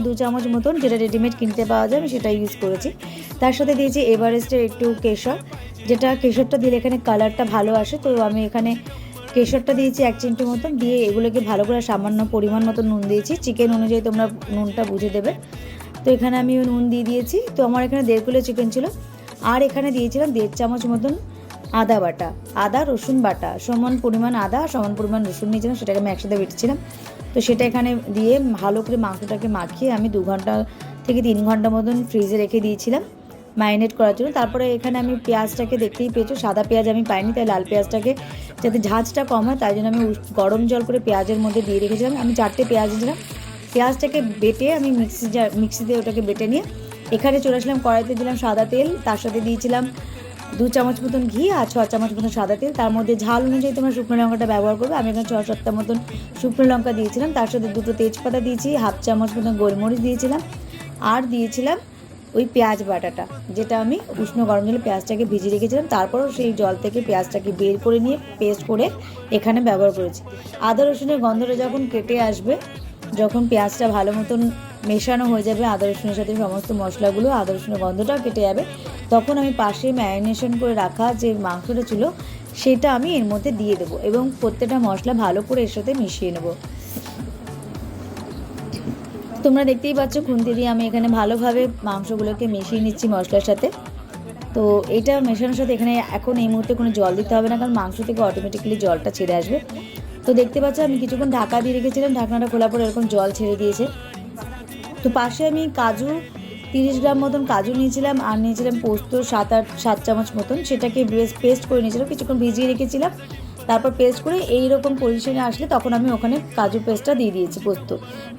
2 চামচ মতন, যেটা রেডিমেড কিনতে পাওয়া যায়, আমি সেটা ইউজ করেছি। তার সাথে দিয়েছি এভারেস্টের একটু কেশর, যেটা কেশরটা দিলে এখানে কালারটা ভালো আসে। তো আমি এখানে কেশরটা দিয়েছি 1 চিমটি মতন, দিয়ে এগুলোকে ভালো করে সামান্য পরিমাণ মতো নুন দিয়েছি। চিকেন অনুযায়ী তোমরা নুনটা বুঝে দেবে। তো এখানে আমি নুন দিয়ে দিয়েছি। তো আমার এখানে 1.5 কিলো চিকেন ছিল। আর এখানে দিয়েছিলাম 1.5 চামচ মতন আদা বাটা, আদা রসুন বাটা, সমান পরিমাণ আদা সমান পরিমাণ রসুন নিয়েছিলাম, সেটাকে আমি একসাথে বেটেছিলাম। তো সেটা এখানে দিয়ে ভালো করে মাংসটাকে মাখিয়ে আমি 2 ঘন্টা থেকে 3 ঘন্টা মতন ফ্রিজে রেখে দিয়েছিলাম ম্যারিনেট করার জন্য। তারপরে এখানে আমি পেঁয়াজটাকে দেখতেই পেয়েছো, সাদা পেঁয়াজ আমি পাইনি, তাই লাল পেঁয়াজটাকে যাতে ঝাঁঝটা কম হয় তাই জন্য আমি গরম জল করে পেঁয়াজের মধ্যে দিয়ে রেখেছিলাম। আমি 4টে পেঁয়াজ দিয়েছিলাম। পেঁয়াজটাকে বেটে আমি মিক্সিতে ওটাকে বেটে নিয়ে এখানে চলে আসলাম। কড়াইতে দিলাম সাদা তেল, তার সাথে দিয়েছিলাম 2 চামচ মতন ঘি আর 6 চামচ মতন সাদা তেল। তার মধ্যে ঝাল অনুযায়ী তোমরা শুকনো লঙ্কাটা ব্যবহার করবে। আমি এখানে 6-7টা মতন শুকনো লঙ্কা দিয়েছিলাম। তার সাথে 2টো তেজপাতা দিয়েছি, 1/2 চামচ মতন গোলমরিচ দিয়েছিলাম, আর দিয়েছিলাম ওই পেঁয়াজ বাটাটা, যেটা আমি উষ্ণ গরম জলে পেঁয়াজটাকে ভিজিয়ে রেখেছিলাম। তারপরও সেই জল থেকে পেঁয়াজটাকে বের করে নিয়ে পেস্ট করে এখানে ব্যবহার করেছি। আদা রসুনের গন্ধটা যখন কেটে আসবে, যখন পেঁয়াজটা ভালো মতন মেশানো হয়ে যাবে আদা রসুনের সাথে সমস্ত মশলাগুলো, আদা রসুনের গন্ধটাও কেটে যাবে, তখন আমি পাশে ম্যারিনেশন করে রাখা যে মাংসটা ছিল সেটা আমি এর মধ্যে দিয়ে দেবো এবং প্রত্যেকটা মশলা ভালো করে এর সাথে মিশিয়ে নেব। তোমরা দেখতেই পাচ্ছ খুন্তি দিয়ে আমি এখানে ভালোভাবে মাংসগুলোকে মিশিয়ে নিচ্ছি মশলার সাথে। তো এটা মেশানোর সাথে এখানে এখন এই মুহূর্তে কোনো জল দিতে হবে না, কারণ মাংস থেকে অটোমেটিক্যালি জলটা ছেড়ে আসবে। তো দেখতে পাচ্ছ আমি কিছুক্ষণ ঢাকা দিয়ে রেখেছিলাম, ঢাকনাটা খোলার পর এরকম জল ছেড়ে দিয়েছে। তো পাশে আমি কাজু 30 গ্রাম মতন কাজু নিয়েছিলাম, আর নিয়েছিলাম পোস্ত 7 চামচ মতন, সেটাকে পেস্ট করে নিয়েছিলাম, কিছুক্ষণ ভিজিয়ে রেখেছিলাম। তারপর পেস্ট করে এইরকম পজিশনে আসলে তখন আমি ওখানে কাজু পেস্টটা দিয়ে দিয়েছি, পোস্ত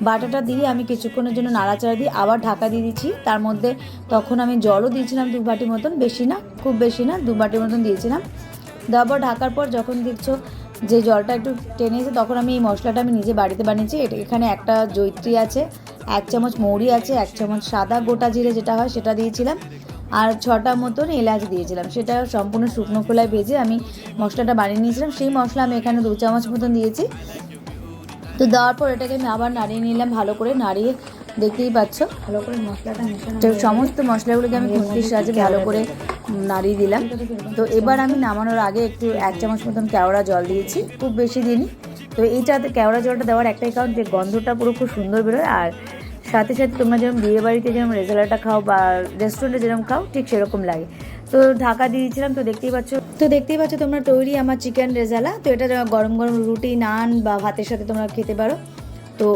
বাটাটা দিয়ে আমি কিছুক্ষণের জন্য নাড়াচাড়া দিয়ে আবার ঢাকা দিয়ে দিচ্ছি। তার মধ্যে তখন আমি জলও দিয়েছিলাম 2 বাটি মতন, বেশি না, খুব বেশি না, 2 বাটি মতন দিয়েছিলাম। দেওয়ার পর ঢাকার পর যখন দেখছো যে জলটা একটু টেনেছে, তখন আমি এই মশলাটা আমি নিজে বাড়িতে বানিয়েছি। এখানে একটা জয়িত্রী আছে, 1 চামচ মৌরি আছে, 1 চামচ সাদা গোটা জিরে যেটা হয় সেটা দিয়েছিলাম, আর 6টা মতন এলাচ দিয়েছিলাম। সেটা সম্পূর্ণ শুকনো খোলায় ভেজে আমি মশলাটা বানিয়ে নিয়েছিলাম। সেই মশলা আমি এখানে 2 চামচ মতন দিয়েছি। তো দেওয়ার পর এটাকে আমি আবার নাড়িয়ে নিলাম, ভালো করে নাড়িয়ে দেখতেই পাচ্ছ ভালো করে মশলাটা মেশানো, সমস্ত মশলাগুলোকে আমি খুন্তির সাহায্যে ভালো করে নাড়িয়ে দিলাম। তো এবার আমি নামানোর আগে একটু 1 চামচ মতন কেওড়া জল দিয়েছি, খুব বেশি দিইনি। তো এইটাতে কেওড়া জলটা দেওয়ার একটাই কারণ, যে গন্ধটা পুরো খুব সুন্দর বেরোয়, আর সাথে সাথে তোমরা যেরকম বিয়ে বাড়িতে যেরকম রেজালাটা খাও বা রেস্টুরেন্টে যেরকম খাও ঠিক সেরকম লাগে। তো ঢাকা দিয়েছিলাম। তো দেখতেই পাচ্ছ তোমরা তৈরি আমার চিকেন রেজালা। তো এটা গরম গরম রুটি, নান বা ভাতের সাথে তোমরা খেতে পারো। তো